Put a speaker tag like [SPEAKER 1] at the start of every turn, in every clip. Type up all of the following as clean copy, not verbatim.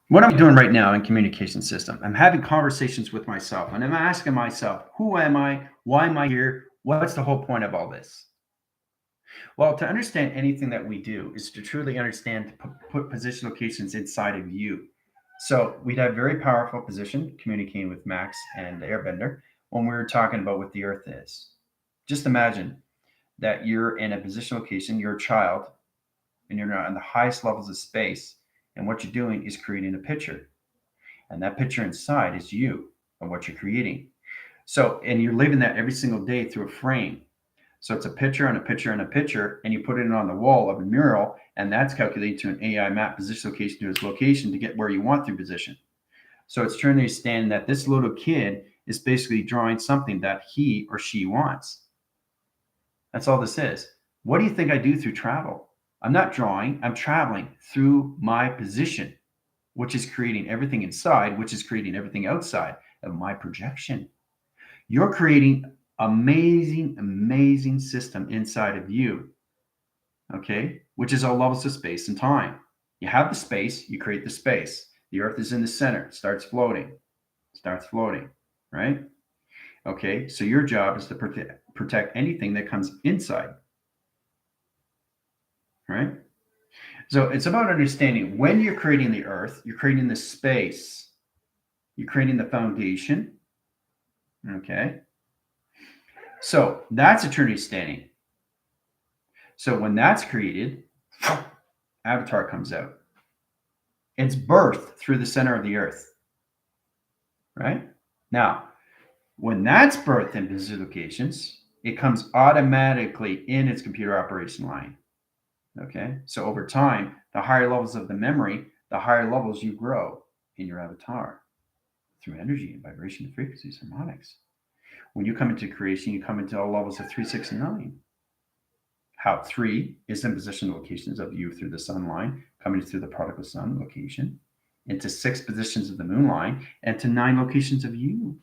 [SPEAKER 1] What I'm doing right now in communication system, I'm having conversations with myself and I'm asking myself, who am I? Why am I here? What's the whole point of all this? Well, to understand anything that we do is to truly understand to put position locations inside of you. So we'd have very powerful position communicating with Max and Airbender when we were talking about what the Earth is. Just imagine that you're in a position location, you're a child, and you're on the highest levels of space, and what you're doing is creating a picture. And that picture inside is you and what you're creating. So, and you're living that every single day through a frame. So it's a picture and a picture and a picture, and you put it on the wall of a mural, and that's calculated to an AI map position location to its location to get where you want through position. So it's trying to understand that this little kid is basically drawing something that he or she wants. That's all this is. What do you think I do through travel? I'm not drawing, I'm traveling through my position, which is creating everything inside, which is creating everything outside of my projection. You're creating amazing, amazing system inside of you, okay? Which is all levels of space and time. You have the space, you create the space. The earth is in the center, starts floating, right? Okay, so your job is to protect anything that comes inside, right? So it's about understanding when you're creating the earth, you're creating the space, you're creating the foundation, okay? So that's eternity standing. So when that's created, Avatar comes out. It's birthed through the center of the earth, right? Now, when that's birthed in position locations, it comes automatically in its computer operation line. Okay. So over time, the higher levels of the memory, the higher levels you grow in your avatar through energy and vibration and frequencies, harmonics. When you come into creation, you come into all levels of 3, 6, and 9. How 3 is in position locations of you through the sun line, coming through the particle sun location, into 6 positions of the moon line, and to 9 locations of you.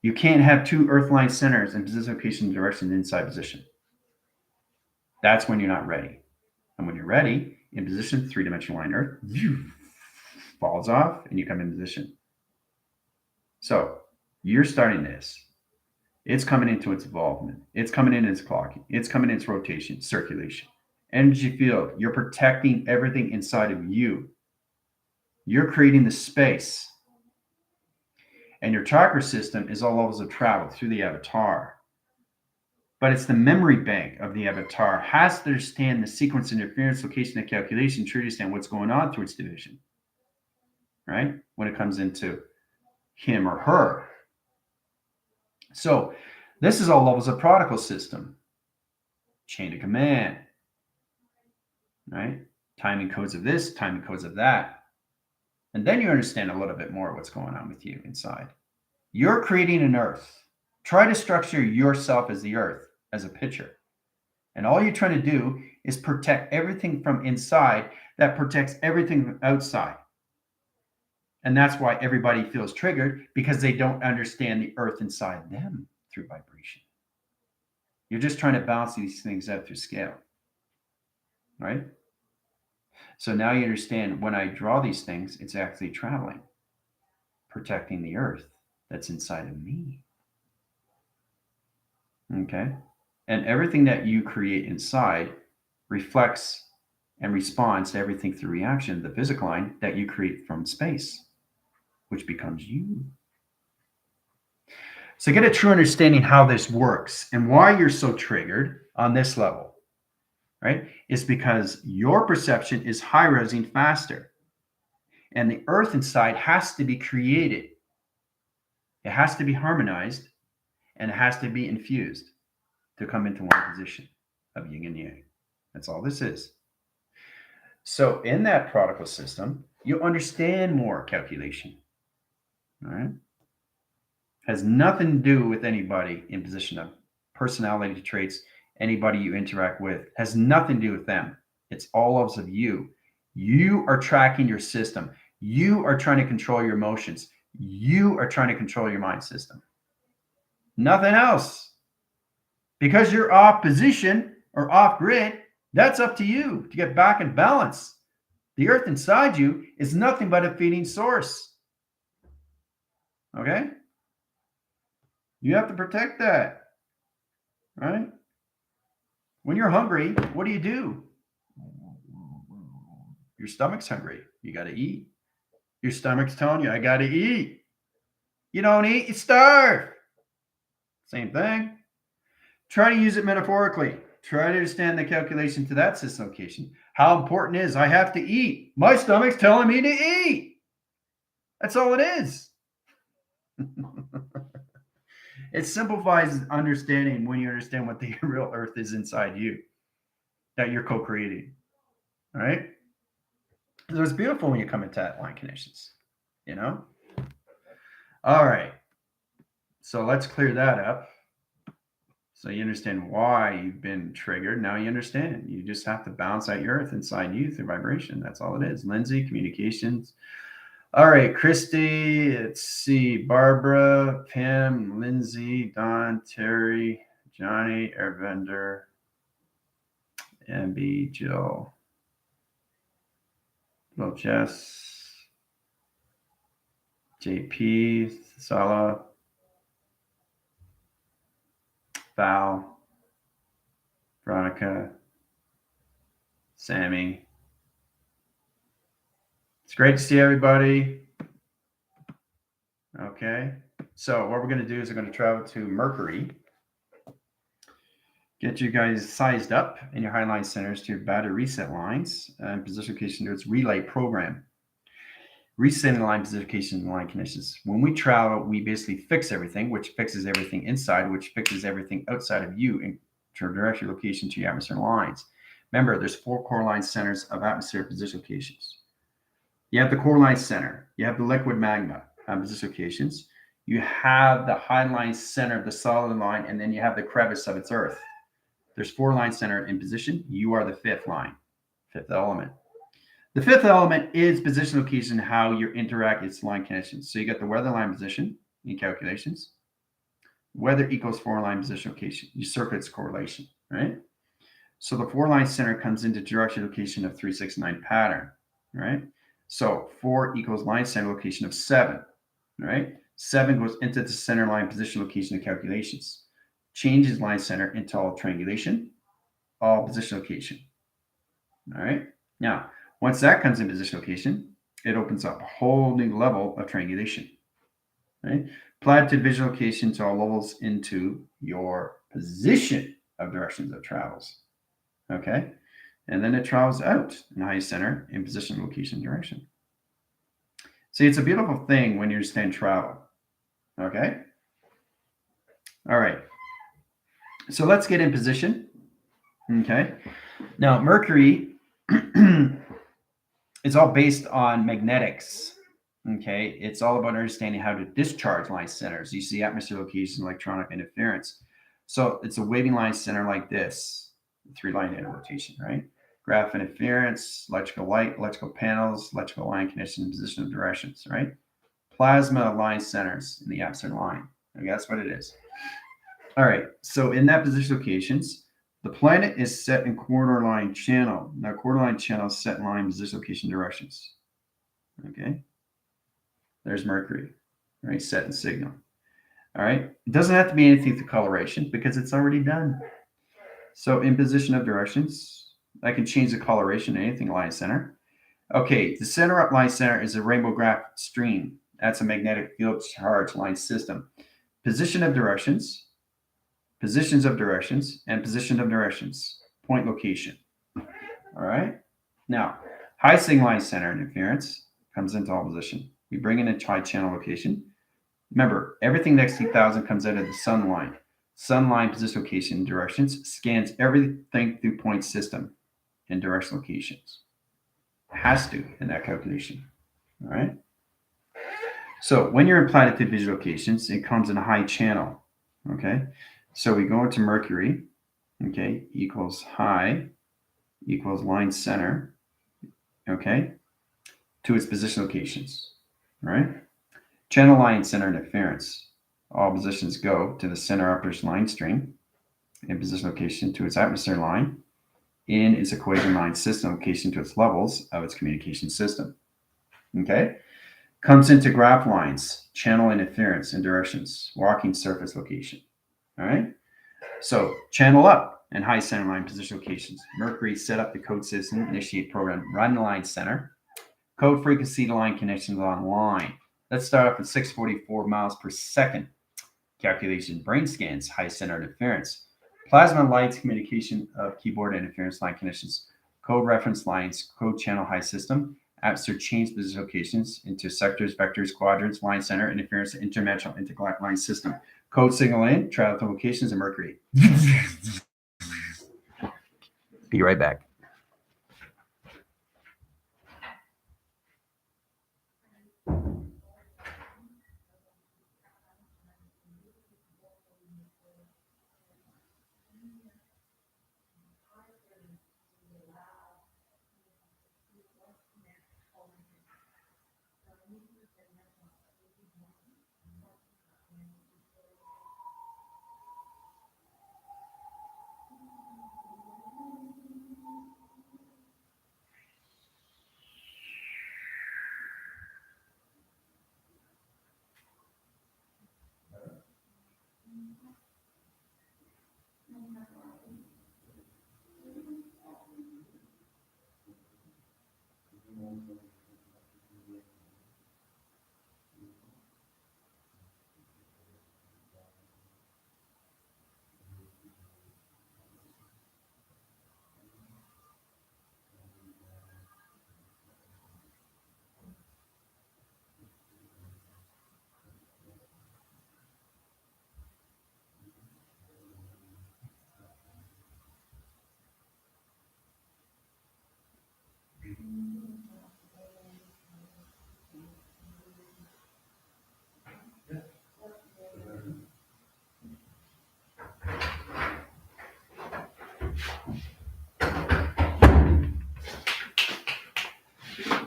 [SPEAKER 1] You can't have 2 earth line centers in position, location, and direction inside position. That's when you're not ready. And when you're ready, in position, 3-dimensional line earth, falls off and you come in position. So you're starting this. It's coming into its involvement. It's coming in its clocking. It's coming in its rotation, circulation. Energy field. You're protecting everything inside of you. You're creating the space. And your chakra system is all levels of travel through the avatar. But it's the memory bank of the avatar has to understand the sequence, interference, location, and calculation to understand what's going on through its division, right? When it comes into him or her. So this is all levels of protocol system, chain of command, right? Timing codes of this, timing codes of that. And then you understand a little bit more what's going on with you inside. You're creating an earth. Try to structure yourself as the earth, as a picture. And all you're trying to do is protect everything from inside that protects everything from outside. And that's why everybody feels triggered, because they don't understand the earth inside them through vibration. You're just trying to balance these things out through scale, right? So now you understand when I draw these things, it's actually traveling, protecting the earth that's inside of me. Okay? And everything that you create inside reflects and responds to everything through reaction, the physical line that you create from space, which becomes you. So get a true understanding how this works and why you're so triggered on this level, right? It's because your perception is high resing faster. And the earth inside has to be created. It has to be harmonized and it has to be infused to come into one position of yin and yang. That's all this is. So in that protocol system, you understand more calculation. All right. Has nothing to do with anybody in position of personality traits, anybody you interact with, has nothing to do with them. It's all of you. You are tracking your system. You are trying to control your emotions. You are trying to control your mind system. Nothing else. Because you're off position or off grid, that's up to you to get back in balance. The earth inside you is nothing but a feeding source. Okay? You have to protect that, right? When you're hungry, what do? Your stomach's hungry. You got to eat. Your stomach's telling you, I got to eat. You don't eat, you starve. Same thing. Try to use it metaphorically. Try to understand the calculation to that system location. How important is I have to eat? My stomach's telling me to eat. That's all it is. It simplifies understanding when you understand what the real earth is inside you that you're co-creating. All right. So it's beautiful when you come into that line connections, you know? All right. So let's clear that up. So you understand why you've been triggered. Now you understand. You just have to balance out your earth inside you through vibration. That's all it is. Lindsay, communications. All right, Christy. Let's see. Barbara, Pam, Lindsay, Don, Terry, Johnny, Airbender, MB, Jill, Little Jess, JP, Sala, Val, Veronica, Sammy. It's great to see everybody. Okay, so what we're going to do is we're going to travel to Mercury, get you guys sized up in your highline centers to your battery reset lines and position location to its relay program. Resetting line position and line connections. When we travel, we basically fix everything, which fixes everything inside, which fixes everything outside of you and to direct your location to your atmosphere lines. Remember, there's 4 core line centers of atmospheric position locations. You have the core line center. You have the liquid magma position locations. You have the high line center of the solid line, and then you have the crevice of its earth. There's 4 lines centered in position. You are the 5th line, 5th element. The 5th element is position location, how you interact its line connections. So you got the weather line position in calculations. Weather equals 4 line position location. You circle its correlation, right? So the 4 line center comes into direction location of 369 pattern, right? So 4 equals line center location of 7, right? 7 goes into the center line position location of calculations. Changes line center into all triangulation, all position location. All right. Now, once that comes in position location, it opens up a whole new level of triangulation. Right? Applied to visual location to all levels into your position of directions of travels. Okay. And then it travels out in high center in position, location, direction. See, it's a beautiful thing when you understand travel. Okay. All right. So let's get in position. Okay. Now, Mercury is all based on magnetics. Okay. It's all about understanding how to discharge line centers. You see atmosphere location, electronic interference. So it's a waving line center like this, 3-line rotation, right? Graph interference, electrical light, electrical panels, electrical line connection, position of directions, right? Plasma line centers in the absent line. Okay, that's what it is. All right. So in that position locations, the planet is set in quarter line channel. Now, quarter line channel is set in line position location directions. Okay. There's Mercury, right? Set in signal. All right. It doesn't have to be anything through coloration because it's already done. So in position of directions, I can change the coloration to anything line center. Okay. The center up line center is a rainbow graph stream. That's a magnetic field charge line system. Position of directions, positions of directions, and position of directions, point location. All right. Now, high signal line center interference comes into all position. We bring in a tri-channel location. Remember, everything next to 1000 comes out of the sun line. Sun line position location directions scans everything through point system and direction locations. It has to in that calculation. All right. So when you're in planetary visual locations, it comes in a high channel. Okay. So we go into Mercury. Okay. Equals high equals line center. Okay. To its position locations. Right. Channel line center interference. All positions go to the center upper line stream in position location to its atmosphere line. in its equation line system location to its levels of its communication system. Okay? Comes into graph lines, channel interference and directions, walking surface location. All right? So channel up and high center line position locations. Mercury set up the code system, initiate program, run the line center, code frequency to line connections online. Let's start off at 644 miles per second. Calculation, brain scans, high center interference. Plasma lights, communication of keyboard interference line connections. Code reference lines, code channel high system. Apps to change position locations into sectors, vectors, quadrants, line center, interference, interdimensional, intergalactic line system. Code signal in, travel locations, and Mercury. Be right back.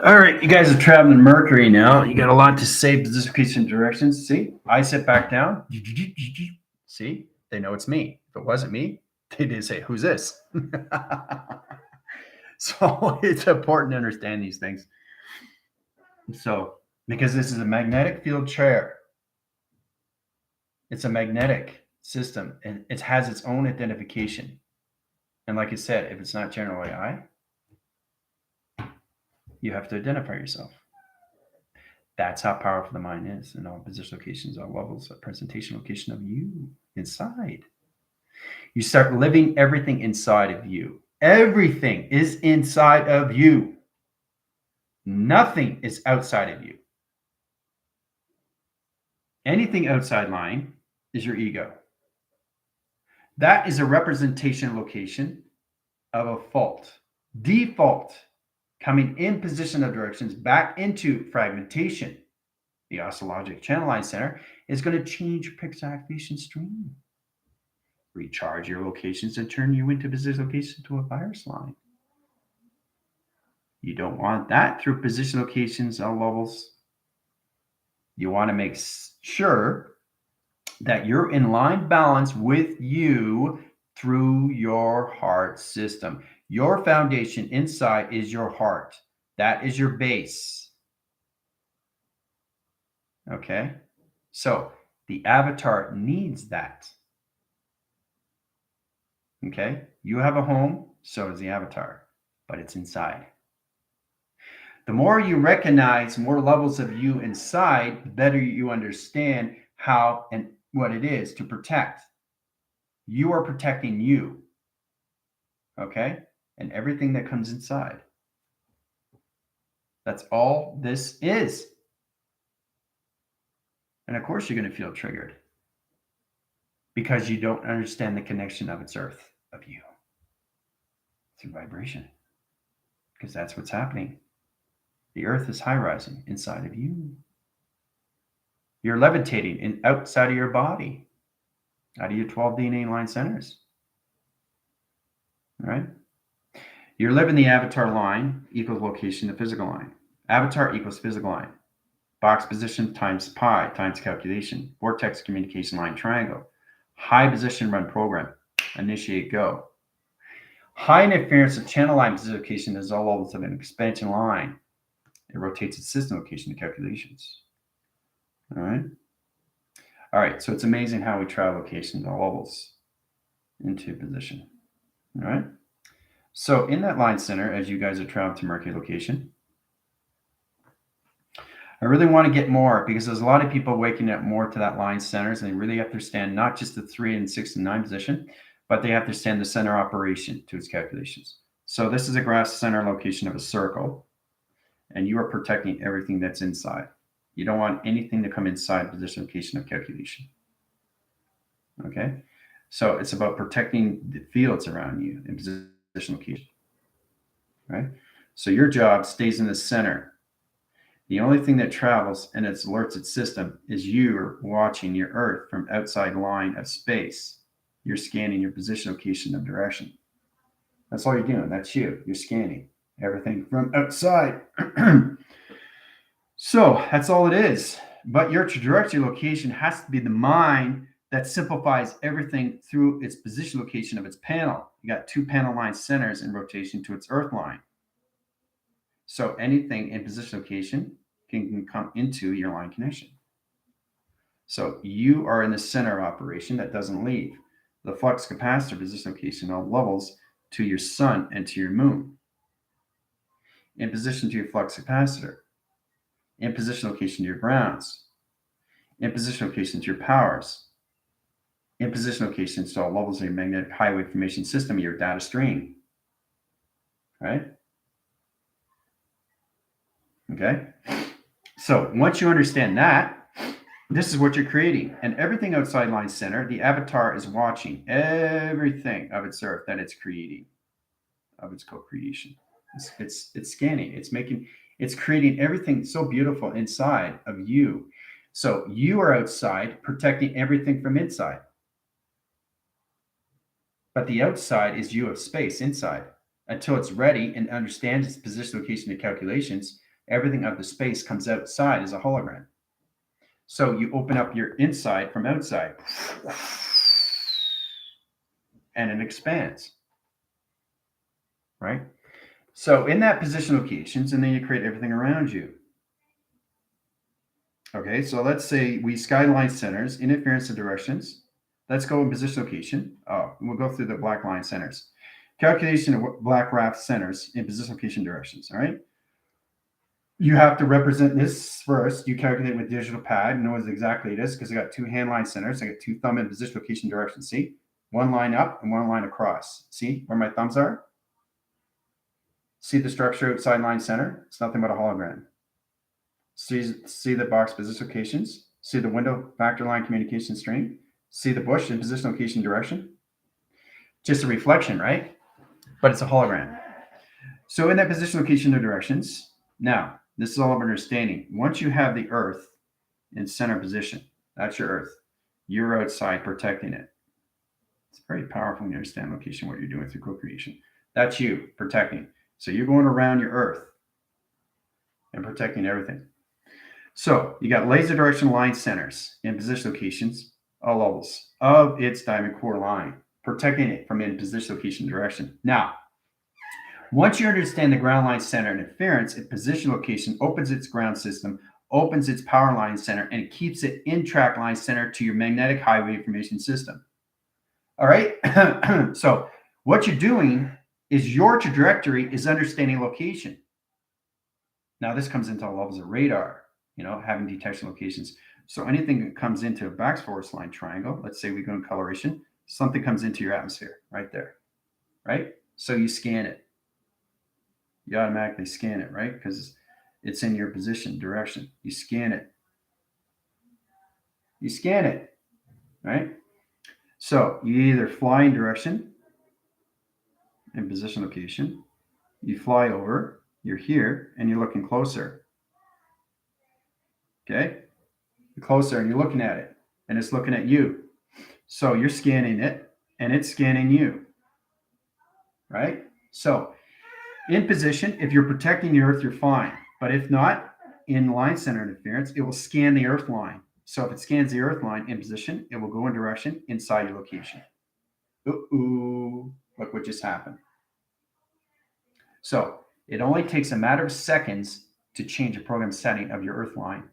[SPEAKER 1] All right, you guys are traveling Mercury now. You got a lot to say, position directions. See, I sit back down. See, they know it's me. If it wasn't me, they didn't say, who's this? So it's important to understand these things. So, because this is a magnetic field chair, it's a magnetic system and it has its own identification. And like I said, if it's not general AI, you have to identify yourself. That's how powerful the mind is in all position locations, all levels of presentation location of you inside. You start living everything inside of you. Everything is inside of you. Nothing is outside of you. Anything outside line is your ego. That is a representation location of a fault. Default coming in position of directions back into fragmentation. The oscillologic channel line center is going to change your pixel activation stream. Recharge your locations and turn you into position location to a virus line. You don't want that through position locations all levels. You want to make sure that you're in line balance with you through your heart system. Your foundation inside is your heart. That is your base. Okay? So the avatar needs that. Okay? You have a home, so does the avatar, but it's inside. The more you recognize more levels of you inside, the better you understand how and what it is to protect. You are protecting you. Okay? And everything that comes inside. That's all this is. And of course, you're going to feel triggered because you don't understand the connection of its earth, of you, through vibration. Because that's what's happening. The earth is high rising inside of you. You're levitating outside of your body, out of your 12 DNA line centers. All right? You're living the avatar line equals location to physical line. Avatar equals physical line. Box position times pi times calculation. Vortex communication line triangle. High position run program. Initiate go. High interference of channel line position location is all levels of an expansion line. It rotates its system location to calculations. All right. All right. So it's amazing how we travel locations all levels into position. All right. So in that line center, as you guys are traveling to Mercury location, I really want to get more because there's a lot of people waking up more to that line centers, and they really have to understand not just the 3 and 6 and 9 position, but they have to understand the center operation to its calculations. So this is a graph center location of a circle, and you are protecting everything that's inside. You don't want anything to come inside position location of calculation. Okay, so it's about protecting the fields around you in position location. Right. So your job stays in the center. The only thing that travels and it alerts its system is you watching your Earth from outside line of space. You're scanning your position, location, and direction. That's all you're doing. That's you. You're scanning everything from outside. So that's all it is. But your trajectory location has to be the mind that simplifies everything through its position location of its panel. You got 2 panel line centers in rotation to its Earth line. So anything in position location can come into your line connection. So you are in the center of operation that doesn't leave. The flux capacitor position location all levels to your sun and to your moon. In position to your flux capacitor. In position location to your grounds. In position location to your powers. In position locations to all levels of your magnetic highway information system, your data stream. Right? Okay. So once you understand that, this is what you're creating. And everything outside line center, the avatar is watching everything of its Earth that it's creating, of its co-creation. It's scanning. It's creating everything so beautiful inside of you. So you are outside protecting everything from inside. But the outside is you of space inside. Until it's ready and understands its position, location, and calculations, everything of the space comes outside as a hologram. So you open up your inside from outside, and it expands, right? So in that position locations, and then you create everything around you. Okay, so let's say we skyline centers, interference of directions. Let's go in position location. We'll go through the black line centers. Calculation of black raft centers in position location directions, all right? You have to represent this first. You calculate with digital pad, know what exactly it is because I got 2 hand line centers. I got 2 thumb in position location directions. See? One line up and one line across. See where my thumbs are? See the structure outside line center? It's nothing but a hologram. See the box position locations? See the window factor line communication string? See the bush in position location direction? Just a reflection, right? But it's a hologram. So in that position location of directions, now this is all about understanding. Once you have the Earth in center position, that's your Earth. You're outside protecting it. It's very powerful when you understand location, what you're doing through co-creation. That's you protecting. So you're going around your Earth and protecting everything. So you got laser direction line centers in position locations, all levels of its diamond core line, protecting it from in position location direction. Now, once you understand the ground line center interference, its position location opens its ground system, opens its power line center, and it keeps it in track line center to your magnetic highway information system. All right. So what you're doing is your trajectory is understanding location. Now this comes into levels of radar, having detection locations. So anything that comes into a back force line triangle, let's say we go in coloration, something comes into your atmosphere right there, right? So you scan it. You automatically scan it, right? Because it's in your position, direction. You scan it. You scan it, right? So you either fly in direction, in position location, you fly over, you're here, and you're looking closer. Okay? You're closer and you're looking at it, and it's looking at you. So you're scanning it, and it's scanning you, right? So in position, if you're protecting the Earth, you're fine. But if not, in line center interference, it will scan the Earth line. So if it scans the Earth line in position, it will go in direction inside your location. Ooh, look what just happened. So it only takes a matter of seconds to change a program setting of your Earth line.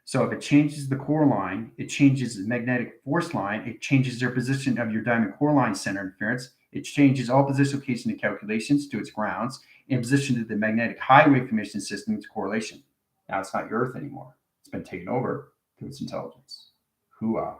[SPEAKER 1] So if it changes the core line, it changes the magnetic force line, it changes your position of your diamond core line center interference, it changes all position location and calculations to its grounds, and position to the magnetic highway information system to correlation. Now it's not your Earth anymore. It's been taken over through its intelligence. Hooah.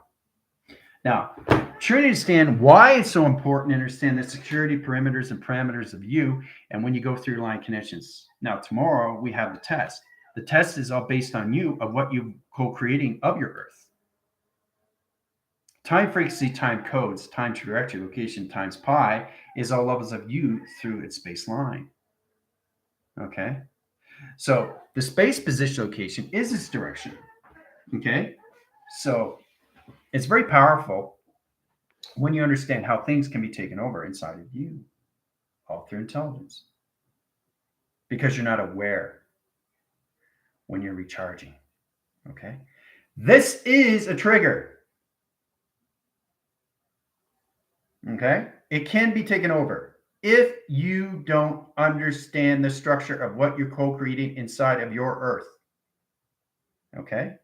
[SPEAKER 1] Now, try to understand why it's so important to understand the security perimeters and parameters of you and when you go through your line connections. Now, tomorrow we have the test. The test is all based on you of what you co-creating of your Earth. Time frequency, time codes, time trajectory, location times pi is all levels of you through its space line. Okay. So the space position location is its direction. Okay. So it's very powerful when you understand how things can be taken over inside of you, all through intelligence, because you're not aware when you're recharging. Okay. This is a trigger. Okay. It can be taken over if you don't understand the structure of what you're co-creating inside of your Earth. Okay.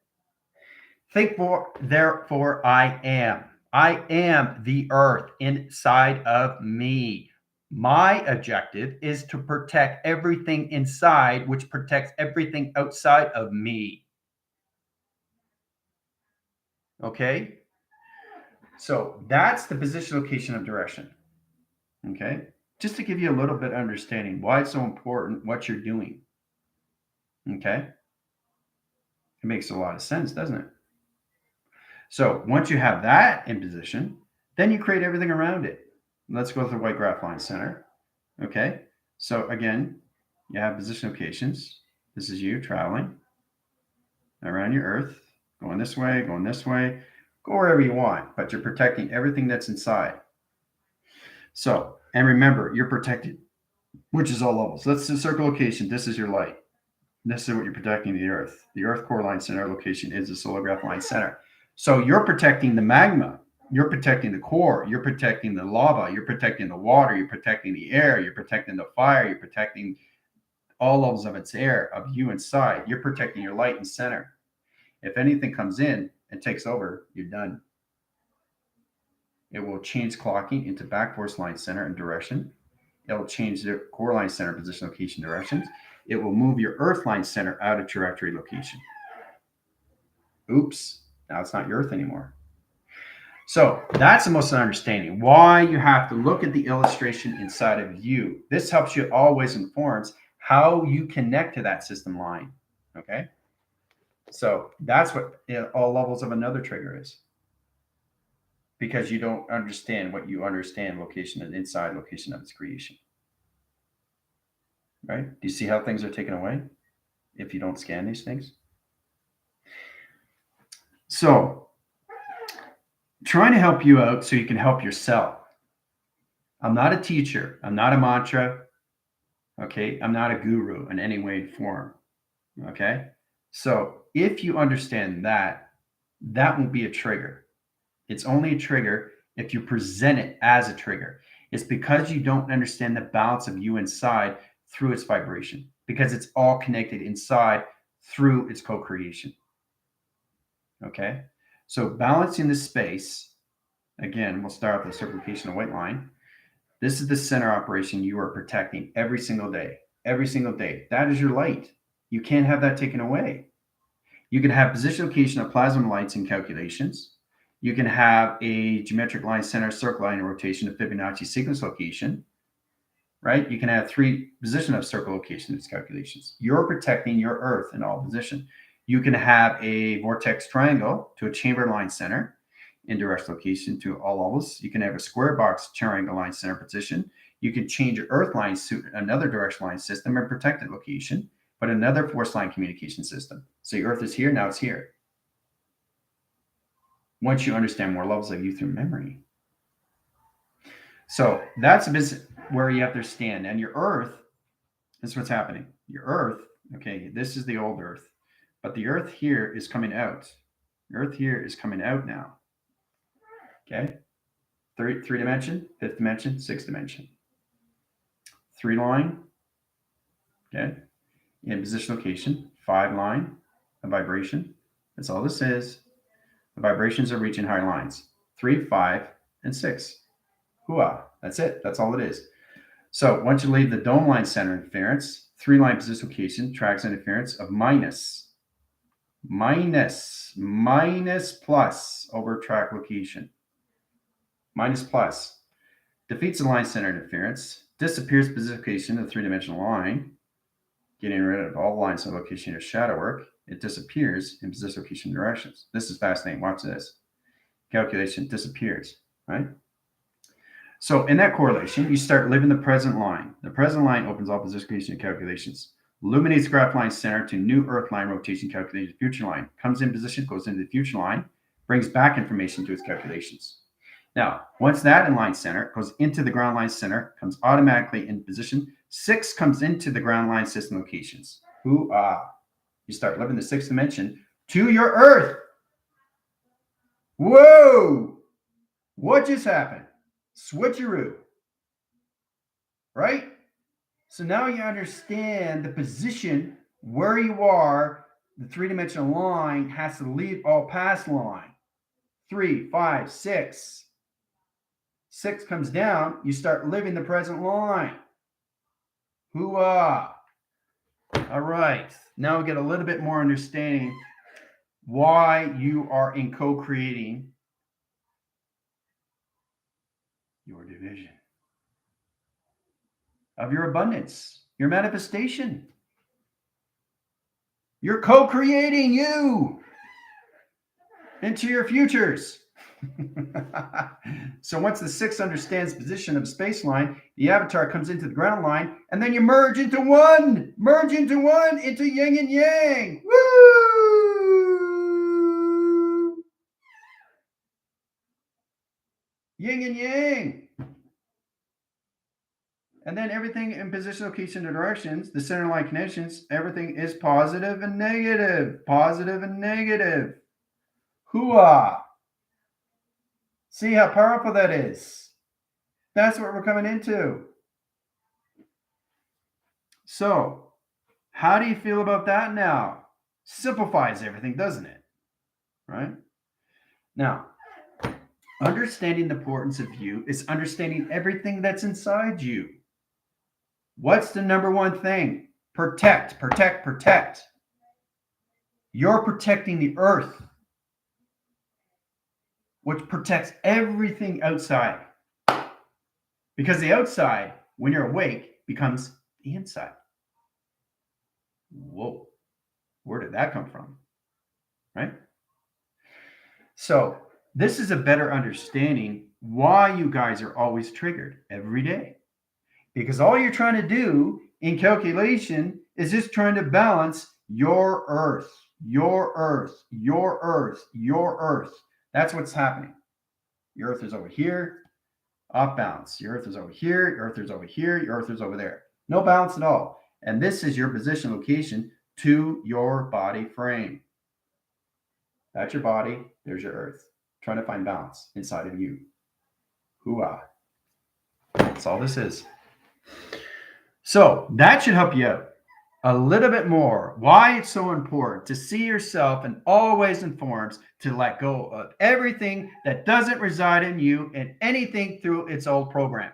[SPEAKER 1] Think for, therefore, I am. I am the Earth inside of me. My objective is to protect everything inside, which protects everything outside of me. Okay? So that's the position, location, of direction. Okay? Just to give you a little bit of understanding why it's so important what you're doing. Okay? It makes a lot of sense, doesn't it? So once you have that in position, then you create everything around it. Let's go to the white graph line center. Okay. So again, you have position locations. This is you traveling around your Earth, going this way, go wherever you want, but you're protecting everything that's inside. So, and remember, you're protected, which is all levels. That's the circle location. This is your light. This is what you're protecting the Earth. The Earth core line center location is the solar graph line center. So you're protecting the magma. You're protecting the core. You're protecting the lava. You're protecting the water. You're protecting the air. You're protecting the fire. You're protecting all levels of its air, of you inside. You're protecting your light and center. If anything comes in and takes over, you're done. It will change clocking into back force line center and direction. It will change the core line center position, location, directions. It will move your Earth line center out of trajectory location. Oops, now it's not your Earth anymore. So that's the most understanding why you have to look at the illustration inside of you. This helps you always informs how you connect to that system line. Okay. So that's what all levels of another trigger is. Because you don't understand what you understand location and inside location of its creation. Right? Do you see how things are taken away if you don't scan these things? So trying to help you out so you can help yourself. I'm not a teacher. I'm not a mantra. Okay. I'm not a guru in any way and form. Okay. So if you understand that, that won't be a trigger. It's only a trigger if you present it as a trigger. It's because you don't understand the balance of you inside through its vibration, because it's all connected inside through its co-creation. Okay. So balancing the space, again, we'll start with the circumlocation of white line. This is the center operation you are protecting every single day. Every single day. That is your light. You can't have that taken away. You can have position location of plasma lights in calculations. You can have a geometric line center circle line rotation of Fibonacci sequence location, right? You can have 3 position of circle location in its calculations. You're protecting your Earth in all position. You can have a vortex triangle to a chamber line center in direct location to all levels. You can have a square box triangle line center position. You can change your Earth lines to another direction line system and protected location, but another force line communication system. So your Earth is here, now it's here. Once you understand more levels of you through memory. So that's a bit where you have to stand. And your Earth, this is what's happening. Your Earth, okay, this is the old Earth, but the Earth here is coming out. The Earth here is coming out now. Okay, three dimension, 5th dimension, 6th dimension. 3 line, Okay. In position location, 5 line, a vibration. That's all this is. The vibrations are reaching higher lines. 3, 5, and 6. Hooah. That's it. That's all it is. So once you leave the dome line center interference, 3 line position location tracks interference of minus plus over track location. Minus plus defeats the line center interference, disappears position location of the 3-dimensional line, getting rid of all lines of location of shadow work. It disappears in position location directions. This is fascinating. Watch this. Calculation disappears, right? So in that correlation, you start living the present line. The present line opens all position location calculations. Illuminates graph line center to new Earth line rotation calculation future line. Comes in position, goes into the future line, brings back information to its calculations. Now, once that inline center goes into the ground line center, comes automatically in position. 6 comes into the ground line system locations. Hoo-ah. You start living the 6th dimension to your Earth. Whoa! What just happened? Switcheroo. Right? So now you understand the position where you are. The 3-dimensional line has to leave all past line. 3, 5, 6. 6 comes down. You start living the present line. Hoo-ah. All right. Now we get a little bit more understanding why you are in co-creating your division of your abundance, your manifestation. You're co-creating you into your futures. So once the 6 understands position of space line, the avatar comes into the ground line, and then you merge into one, into yin and yang. Woo! Yin and yang. And then everything in position, location, and directions, the center line connections, everything is positive and negative. Positive and negative. Hooah! See how powerful that is? That's what we're coming into. So, how do you feel about that now? Simplifies everything, doesn't it? Right? Now, understanding the importance of you is understanding everything that's inside you. What's the number one thing? Protect, protect, protect. You're protecting the earth, which protects everything outside. Because the outside, when you're awake, becomes the inside. Whoa, where did that come from? Right? So this is a better understanding why you guys are always triggered every day. Because all you're trying to do in calculation is just trying to balance your earth, your earth, your earth, your earth. That's what's happening. Your earth is over here, off balance. Your earth is over here, your earth is over here, your earth is over there. No balance at all. And this is your position location to your body frame. That's your body, there's your earth. Trying to find balance inside of you. Hooah. That's all this is. So that should help you out a little bit more. Why it's so important to see yourself in all ways and forms, to let go of everything that doesn't reside in you and anything through its old program.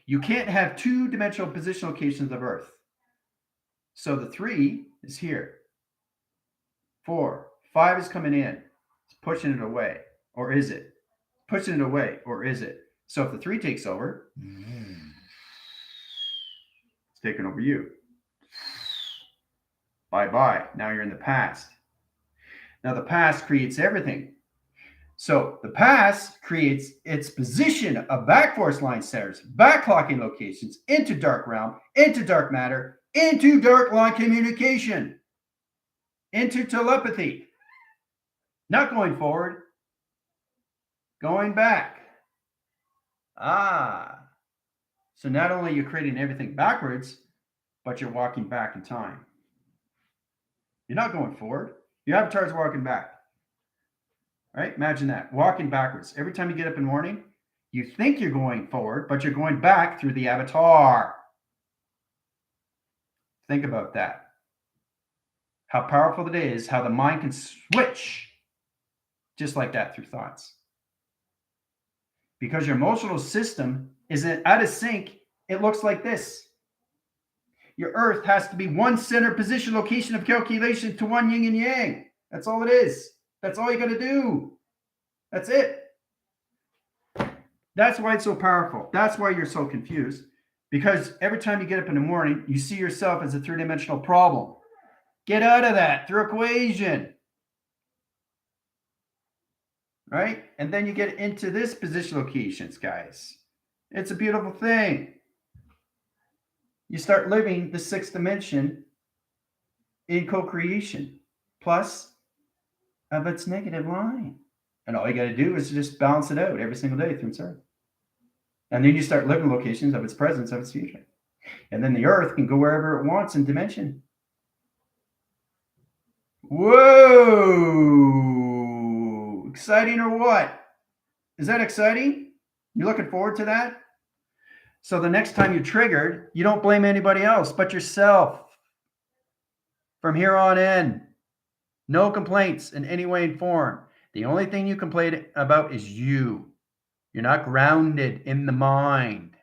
[SPEAKER 1] You can't have 2-dimensional position locations of Earth. So the 3 is here. 4, 5 is coming in. It's pushing it away. Or is it? Pushing it away. Or is it? So if the 3 takes over, it's taking over you. Bye-bye. Now you're in the past. Now the past creates everything. So the past creates its position of back force line centers, back clocking locations, into dark realm, into dark matter, into dark line communication, into telepathy. Not going forward, going back. So not only are you creating everything backwards, but you're walking back in time. You're not going forward. Your avatar's walking back. Right? Imagine that. Walking backwards. Every time you get up in the morning, you think you're going forward, but you're going back through the avatar. Think about that. How powerful it is, how the mind can switch just like that through thoughts. Because your emotional system is out of sync, it looks like this. Your earth has to be one center, position, location of calculation to one yin and yang. That's all it is. That's all you got to do. That's it. That's why it's so powerful. That's why you're so confused. Because every time you get up in the morning, you see yourself as a three-dimensional problem. Get out of that through equation. Right? And then you get into this position locations, guys. It's a beautiful thing. You start living the sixth dimension in co-creation, plus of its negative line. And all you got to do is just balance it out every single day through its earth. And then you start living locations of its presence, of its future. And then the earth can go wherever it wants in dimension. Whoa! Exciting or what? Is that exciting? You looking forward to that? So the next time you're triggered, you don't blame anybody else but yourself. From here on in, no complaints in any way and form. The only thing you complain about is you. You're not grounded in the mind.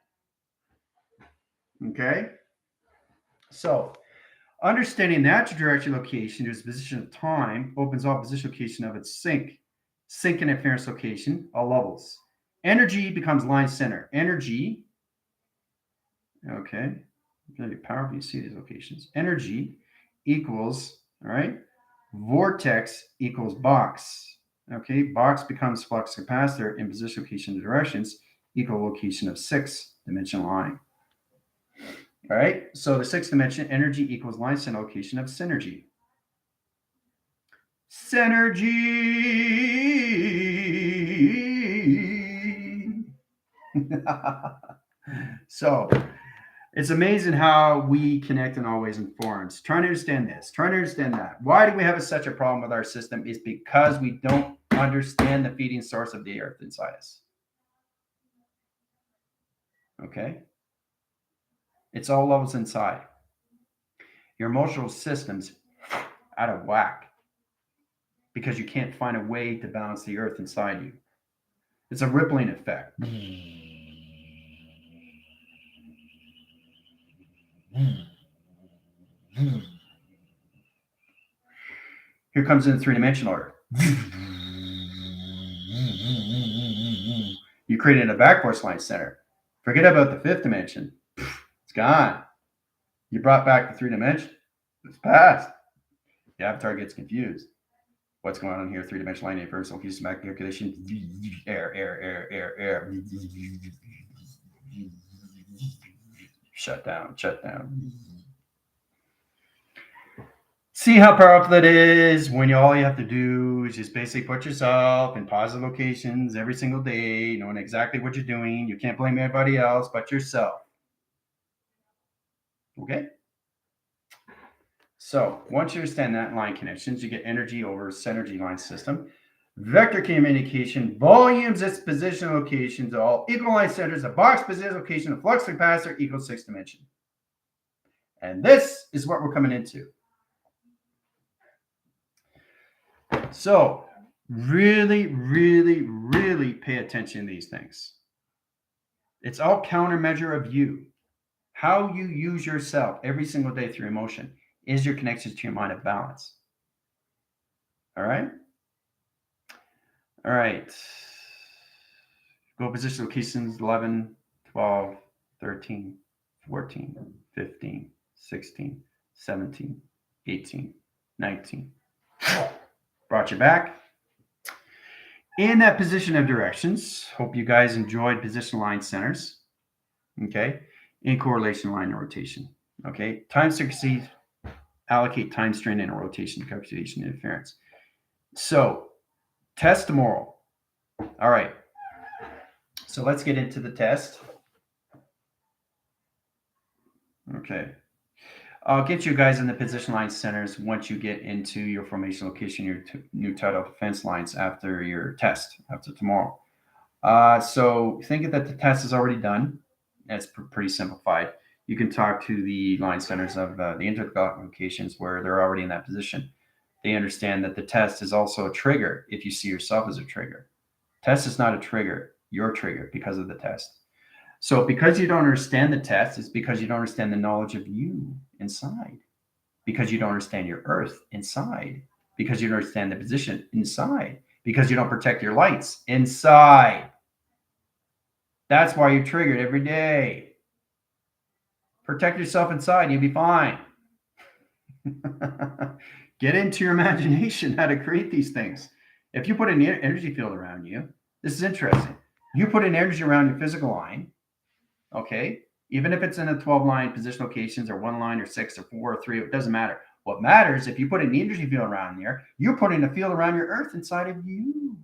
[SPEAKER 1] Okay? So, understanding natural direction location to its position of time opens up position location of its sync and interference location, all levels. Energy becomes line center. Energy, okay, very powerful. You see these locations. Energy equals, all right, vortex equals box. Okay, box becomes flux capacitor in position location directions equal location of six-dimensional line. All right, so the sixth dimension, energy equals line center location of synergy. Synergy. So it's amazing how we connect in all ways and forms. Trying to understand this, trying to understand that. Why do we have such a problem with our system? Is because we don't understand the feeding source of the earth inside us. Okay? It's all levels inside. Your emotional system's out of whack because you can't find a way to balance the earth inside you. It's a rippling effect. Here comes in the three-dimensional order. You created a back force line center. Forget about the fifth dimension. It's gone. You brought back the three dimension. It's past. The avatar gets confused. What's going on here? Three-dimensional line, first location, back calculation. Air. Shut down. See how powerful that is when all you have to do is just basically put yourself in positive locations every single day, knowing exactly what you're doing. You can't blame anybody else but yourself. Okay? So once you understand that line connections, you get energy over synergy line system. Vector communication, volumes, its position locations, all equal line centers, a box position location, a flux capacitor equals sixth dimension. And this is what we're coming into. So really pay attention to these things. It's all countermeasure of you. How you use yourself every single day through emotion is your connection to your mind of balance. All right? All right. Go position locations 11, 12, 13, 14, 15, 16, 17, 18, 19. Brought you back. In that position of directions, hope you guys enjoyed position line centers. Okay. In correlation line and rotation. Okay. Time succeed. Allocate time strain and rotation, computation, interference. So, test tomorrow. All right. So let's get into the test. Okay. I'll get you guys in the position line centers once you get into your formation location, your new tidal defense lines after your test, after tomorrow. So think that the test is already done. It's pretty simplified. You can talk to the line centers of the intergalactic locations where they're already in that position. They understand that the test is also a trigger if you see yourself as a trigger. Test is not a trigger. You're a trigger because of the test. So because you don't understand the test, it's because you don't understand the knowledge of you inside. Because you don't understand your earth inside. Because you don't understand the position inside. Because you don't protect your lights inside. That's why you're triggered every day. Protect yourself inside, you'll be fine. Get into your imagination how to create these things. If you put an energy field around you, this is interesting. You put an energy around your physical line, okay? Even if it's in a 12 line position locations or 1 line or 6 or 4 or 3, it doesn't matter. What matters, if you put an energy field around there, you're putting a field around your earth inside of you.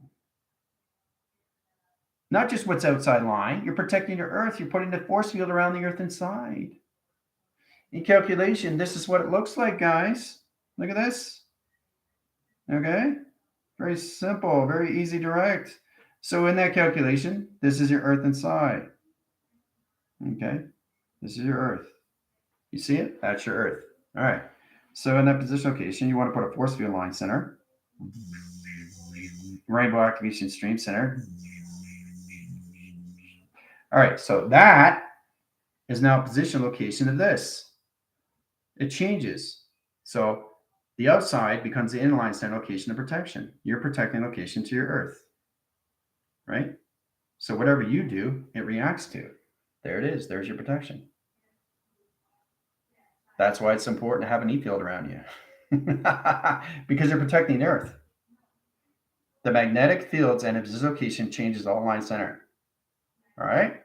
[SPEAKER 1] Not just what's outside line, you're protecting your earth, you're putting the force field around the earth inside. In calculation, this is what it looks like, guys. Look at this. Okay? Very simple, very easy, direct. So in that calculation, this is your earth inside. Okay? This is your earth. You see it? That's your earth. All right. So in that position location, you want to put a force field line center. Rainbow activation stream center. All right. So that is now position location of this. It changes. So the outside becomes the inline center location of protection. You're protecting location to your earth. Right? So whatever you do, it reacts to. There it is. There's your protection. That's why it's important to have an E field around you. Because you're protecting the earth. The magnetic fields and its location changes all line center. All right?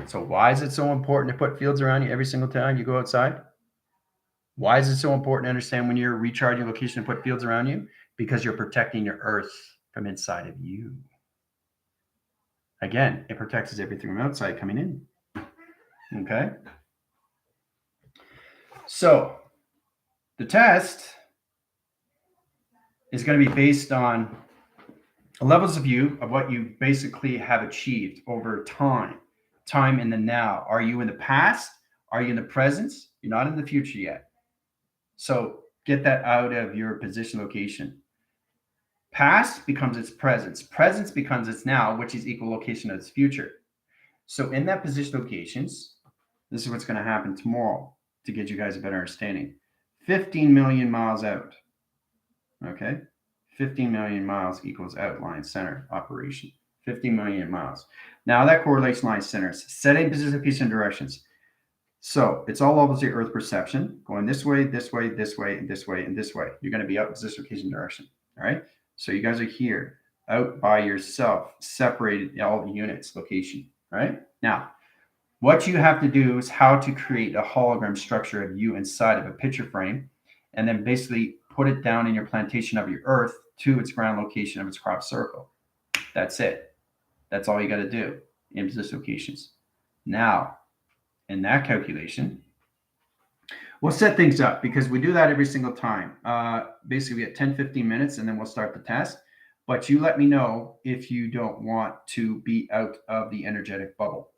[SPEAKER 1] So why is it so important to put fields around you every single time you go outside? Why is it so important to understand when you're recharging location to put fields around you? Because you're protecting your earth from inside of you. Again, it protects everything from outside coming in. Okay? So the test is going to be based on levels of you of what you basically have achieved over time in the now. Are you in the past? Are you in the present? You're not in the future yet. So get that out of your position location. Past becomes its presence. Presence becomes its now, which is equal location of its future. So in that position locations, this is what's going to happen tomorrow to get you guys a better understanding. 15 million miles out. Okay? 15 million miles equals outline center operation. 15 million miles. Now that correlation line centers, setting position, location, directions. So it's all levels of your earth perception, going this way, this way, this way, and this way, and this way. You're going to be out position, location, direction. All right? So you guys are here, out by yourself, separated all the units, location. All right? Now, what you have to do is how to create a hologram structure of you inside of a picture frame, and then basically put it down in your plantation of your earth to its ground location of its crop circle. That's it. That's all you got to do in position locations. Now, in that calculation, we'll set things up because we do that every single time. Basically, we get 10, 15 minutes, and then we'll start the test. But you let me know if you don't want to be out of the energetic bubble.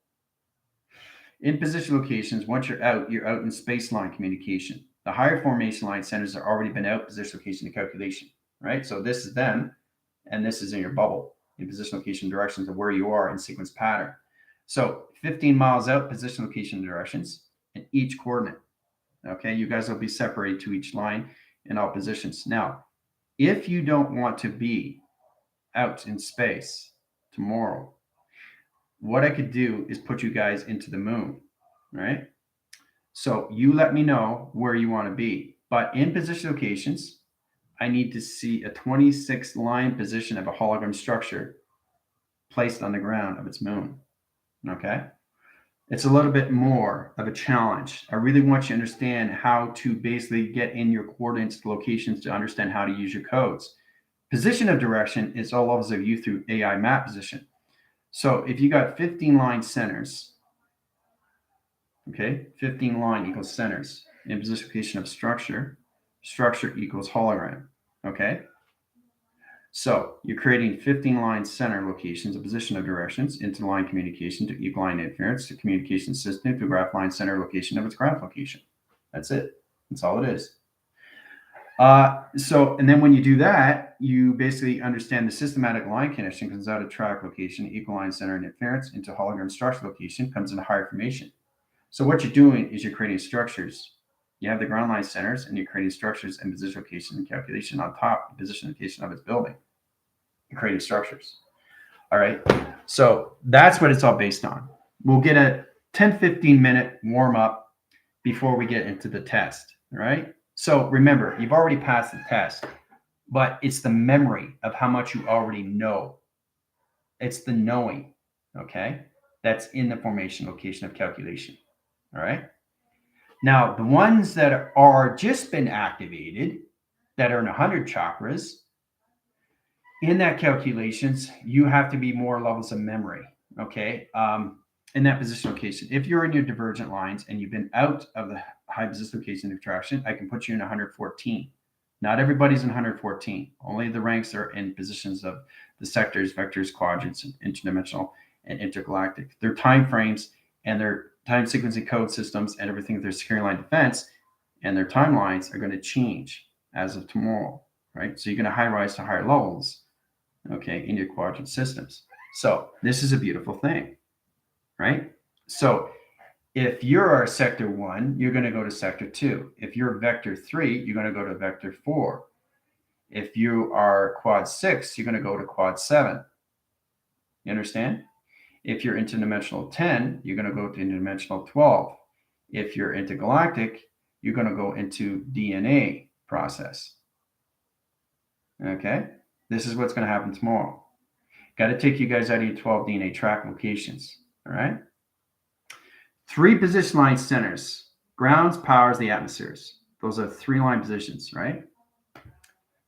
[SPEAKER 1] In position locations, once you're out in space line communication. The higher formation line centers have already been out position location to calculation, right? So this is them, and this is in your bubble in position location directions of where you are in sequence pattern. So 15 miles out, position location directions in each coordinate. Okay, you guys will be separated to each line in all positions. Now, if you don't want to be out in space tomorrow, what I could do is put you guys into the moon, right? So you let me know where you want to be. But in position locations, I need to see a 26 line position of a hologram structure placed on the ground of its moon. Okay? It's a little bit more of a challenge. I really want you to understand how to basically get in your coordinates locations to understand how to use your codes. Position of direction is all levels of you through AI map position. So if you got 15 line centers, okay, 15 line equals centers in position location of structure, structure equals hologram, okay? So you're creating 15 line center locations, a position of directions, into line communication to equal line inference to communication system to graph line center location of its graph location. That's it. That's all it is. And then when you do that, you basically understand the systematic line connection comes out of track location, equal line center and inference into hologram structure location, comes into higher formation. So what you're doing is you're creating structures. You have the ground line centers and you're creating structures and position location and calculation on top, the position location of its building. You're creating structures. All right. So that's what it's all based on. We'll get a 10-15 minute warm up before we get into the test. All right. So remember, you've already passed the test, but it's the memory of how much you already know. It's the knowing, okay, that's in the formation location of calculation. All right. Now, the ones that are just been activated, that are in 100 chakras, in that calculations, you have to be more levels of memory, okay? In that position location. If you're in your divergent lines and you've been out of the high position location of attraction, I can put you in 114. Not everybody's in 114. Only the ranks are in positions of the sectors, vectors, quadrants, interdimensional, and intergalactic. Their time frames and their time sequencing code systems and everything with their security line defense and their timelines are going to change as of tomorrow, right? So you're going to high rise to higher levels, okay, in your quadrant systems. So this is a beautiful thing, right? So if you're a sector 1, you're going to go to sector 2. If you're vector 3, you're going to go to vector 4. If you are quad 6, you're going to go to quad 7. You understand? If you're interdimensional 10, you're going to go to interdimensional 12. If you're intergalactic, you're going to go into DNA process. Okay? This is what's going to happen tomorrow. Got to take you guys out of your 12 DNA track locations. All right? 3 position line centers. Grounds, powers, the atmospheres. Those are 3 line positions, right?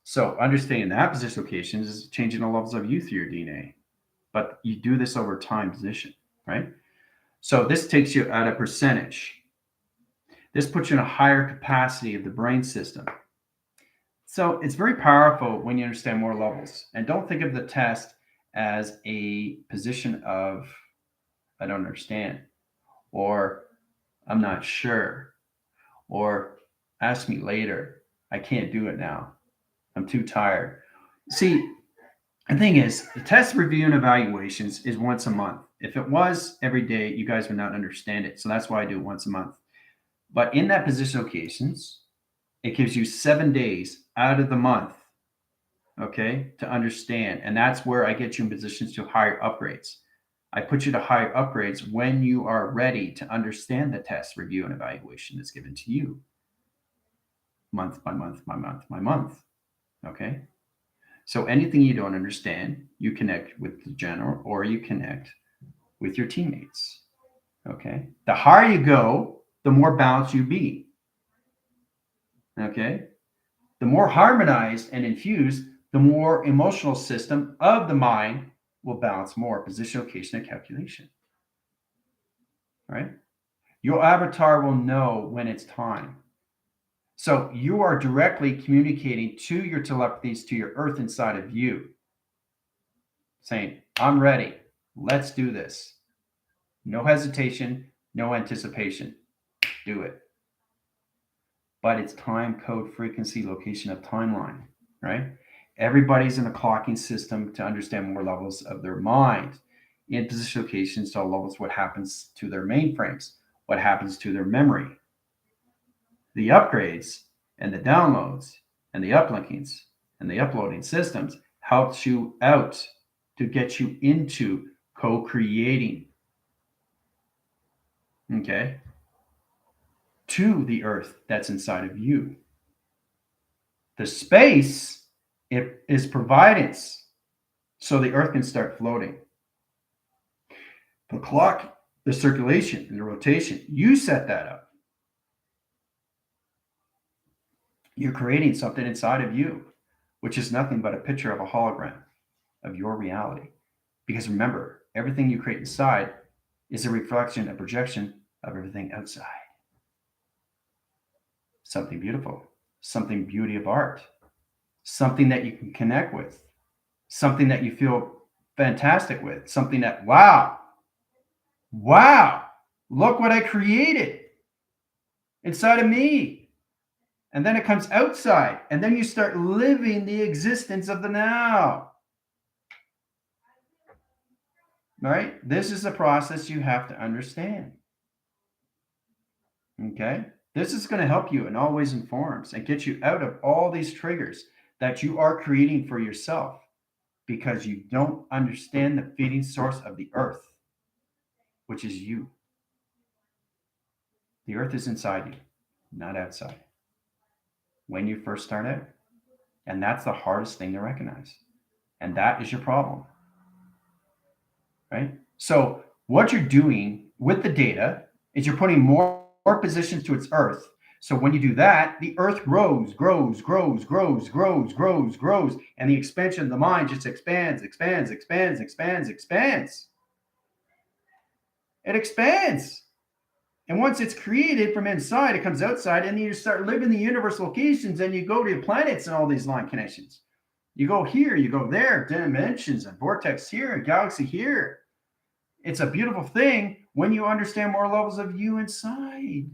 [SPEAKER 1] So understanding that position locations is changing the levels of you through your DNA. But you do this over time position, right? So this takes you at a percentage. This puts you in a higher capacity of the brain system. So it's very powerful when you understand more levels. And don't think of the test as a position of, I don't understand, or I'm not sure, or ask me later. I can't do it now. I'm too tired. See, the thing is, the test review and evaluations is once a month. If it was every day, you guys would not understand it. So that's why I do it once a month. But in that position locations, it gives you 7 days out of the month, okay, to understand. And that's where I get you in positions to higher upgrades. I put you to higher upgrades when you are ready to understand the test review and evaluation that's given to you month by month by month by month. Okay. So anything you don't understand, you connect with the general or you connect with your teammates. Okay. The higher you go, the more balanced you be. Okay. The more harmonized and infused, the more emotional system of the mind will balance more position, location, and calculation. Right? Your avatar will know when it's time. So you are directly communicating to your telepathies, to your earth inside of you, saying, I'm ready. Let's do this. No hesitation, no anticipation. Do it. But it's time, code, frequency, location of timeline, right? Everybody's in a clocking system to understand more levels of their mind. In position locations to levels what happens to their mainframes, what happens to their memory. The upgrades and the downloads and the uplinkings and the uploading systems helps you out to get you into co-creating, okay, to the earth that's inside of you. The space it is provided so the earth can start floating. The clock, the circulation, and the rotation, you set that up. You're creating something inside of you, which is nothing but a picture of a hologram of your reality. Because remember, everything you create inside is a reflection, a projection of everything outside. Something beautiful, something beauty of art, something that you can connect with. something that you feel fantastic with, something that, wow, look what I created inside of me. And then it comes outside, and then you start living the existence of the now. Right? This is a process you have to understand. Okay? This is going to help you in all ways and forms and get you out of all these triggers that you are creating for yourself because you don't understand the feeding source of the earth, which is you. The earth is inside you, not outside. When you first start out. And that's the hardest thing to recognize. And that is your problem. Right? So, what you're doing with the data is you're putting more positions to its earth. So, when you do that, the earth grows, grows, grows, grows, grows, grows, grows. And the expansion of the mind just expands, expands, expands, expands, expands. It expands. And once it's created from inside, it comes outside, and you start living the universe locations, and you go to planets and all these line connections. You go here, you go there, dimensions and vortex here, and galaxy here. It's a beautiful thing when you understand more levels of you inside.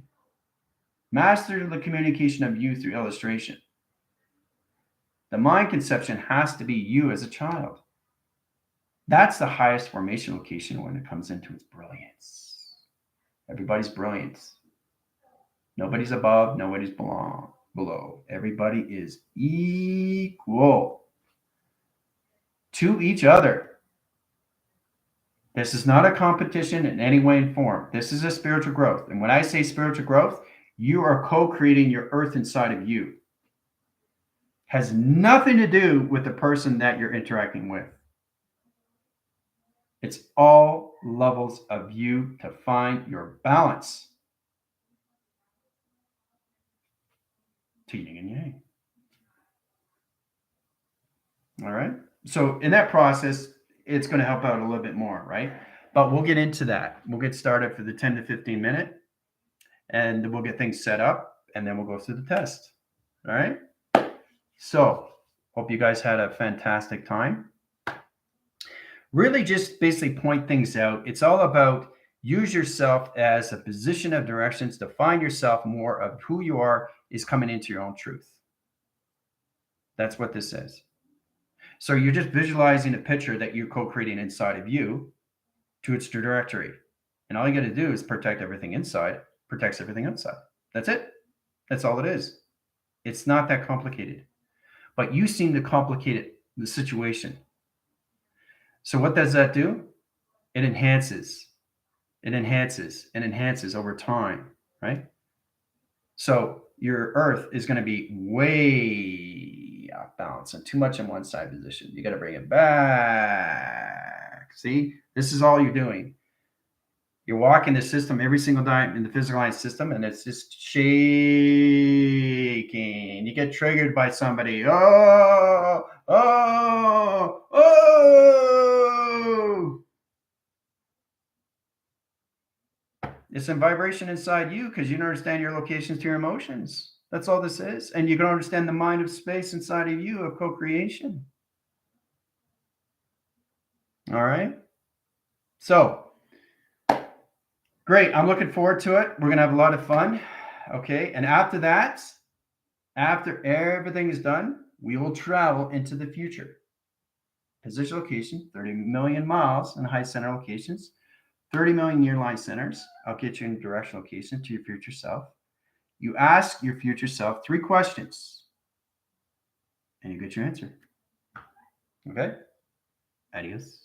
[SPEAKER 1] Master the communication of you through illustration. The mind conception has to be you as a child. That's the highest formation location when it comes into its brilliance. Everybody's brilliant. Nobody's above, nobody's below. Everybody is equal to each other. This is not a competition in any way and form. This is a spiritual growth. And when I say spiritual growth, you are co-creating your earth inside of you. Has nothing to do with the person that you're interacting with. It's all levels of you to find your balance. To yin and yang. All right. So in that process, it's going to help out a little bit more, right? But we'll get into that. We'll get started for the 10 to 15 minute, and we'll get things set up, and then we'll go through the test. All right. So hope you guys had a fantastic time. Really just basically point things out. It's all about use yourself as a position of directions to find yourself more of who you are is coming into your own truth. That's what this says. So you're just visualizing a picture that you're co-creating inside of you to its trajectory. And all you got to do is protect everything inside, protects everything outside. That's it. That's all it is. It's not that complicated. But you seem to complicate the situation. So what does that do? It enhances. It enhances and enhances over time, right? So your earth is going to be way off balance and too much in one side position. You got to bring it back. See, this is all you're doing. You're walking the system every single time in the physical line system, and it's just shaking. You get triggered by somebody. Oh, oh, oh. It's in vibration inside you because you don't understand your locations to your emotions. That's all this is. And you can understand the mind of space inside of you of co-creation. All right. So, great. I'm looking forward to it. We're going to have a lot of fun. Okay. And after that, after everything is done, we will travel into the future. Position location, 30 million miles in high center locations, 30 million year line centers. I'll get you in direction location to your future self. You ask your future self 3 questions and you get your answer. Okay? Adios.